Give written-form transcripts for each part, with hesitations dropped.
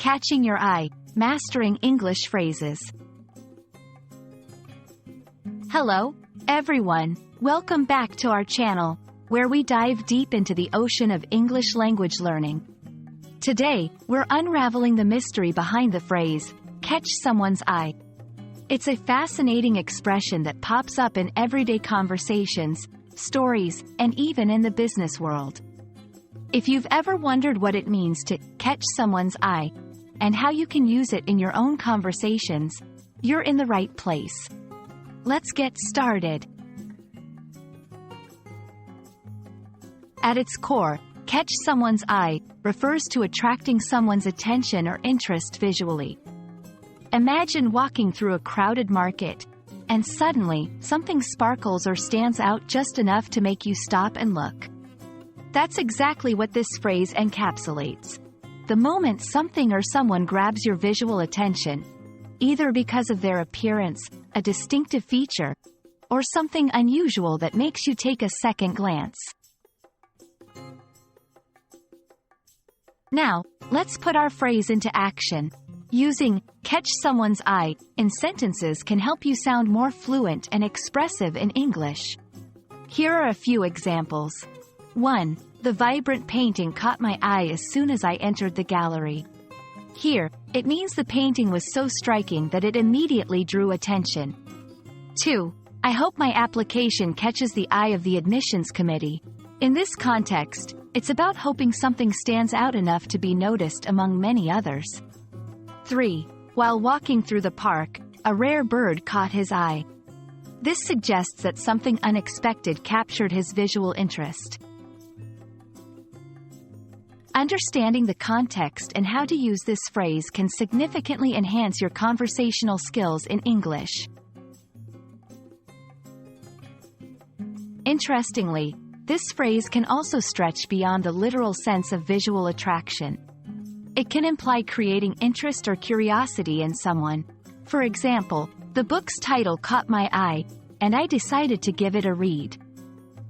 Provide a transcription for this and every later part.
Catching your eye, mastering English phrases. Hello, everyone. Welcome back to our channel, where we dive deep into the ocean of English language learning. Today, we're unraveling the mystery behind the phrase, catch someone's eye. It's a fascinating expression that pops up in everyday conversations, stories, and even in the business world. If you've ever wondered what it means to catch someone's eye, and how you can use it in your own conversations, you're in the right place. Let's get started. At its core, catch someone's eye refers to attracting someone's attention or interest visually. Imagine walking through a crowded market, and suddenly, something sparkles or stands out just enough to make you stop and look. That's exactly what this phrase encapsulates. The moment something or someone grabs your visual attention, either because of their appearance, a distinctive feature, or something unusual that makes you take a second glance. Now, let's put our phrase into action. Using catch someone's eye in sentences can help you sound more fluent and expressive in English. Here are a few examples. 1. The vibrant painting caught my eye as soon as I entered the gallery. Here, it means the painting was so striking that it immediately drew attention. 2. I hope my application catches the eye of the admissions committee. In this context, it's about hoping something stands out enough to be noticed among many others. 3. While walking through the park, a rare bird caught his eye. This suggests that something unexpected captured his visual interest. Understanding the context and how to use this phrase can significantly enhance your conversational skills in English. Interestingly, this phrase can also stretch beyond the literal sense of visual attraction. It can imply creating interest or curiosity in someone. For example, the book's title caught my eye, and I decided to give it a read.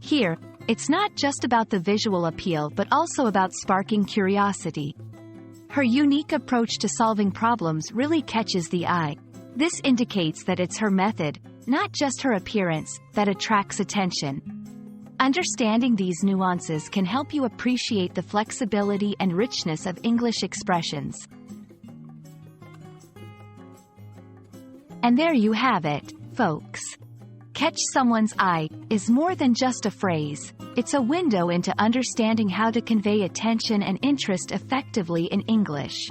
Here, it's not just about the visual appeal but also about sparking curiosity. Her unique approach to solving problems really catches the eye. This indicates that it's her method, not just her appearance, that attracts attention. Understanding these nuances can help you appreciate the flexibility and richness of English expressions. And there you have it, folks. Catch someone's eye is more than just a phrase. It's a window into understanding how to convey attention and interest effectively in English.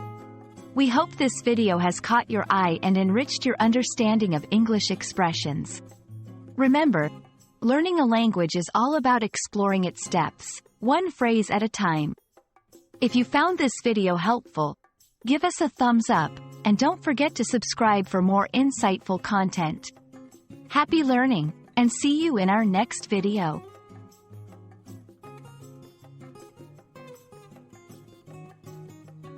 We hope this video has caught your eye and enriched your understanding of English expressions. Remember, learning a language is all about exploring its depths, one phrase at a time. If you found this video helpful, give us a thumbs up, and don't forget to subscribe for more insightful content. Happy learning, and see you in our next video.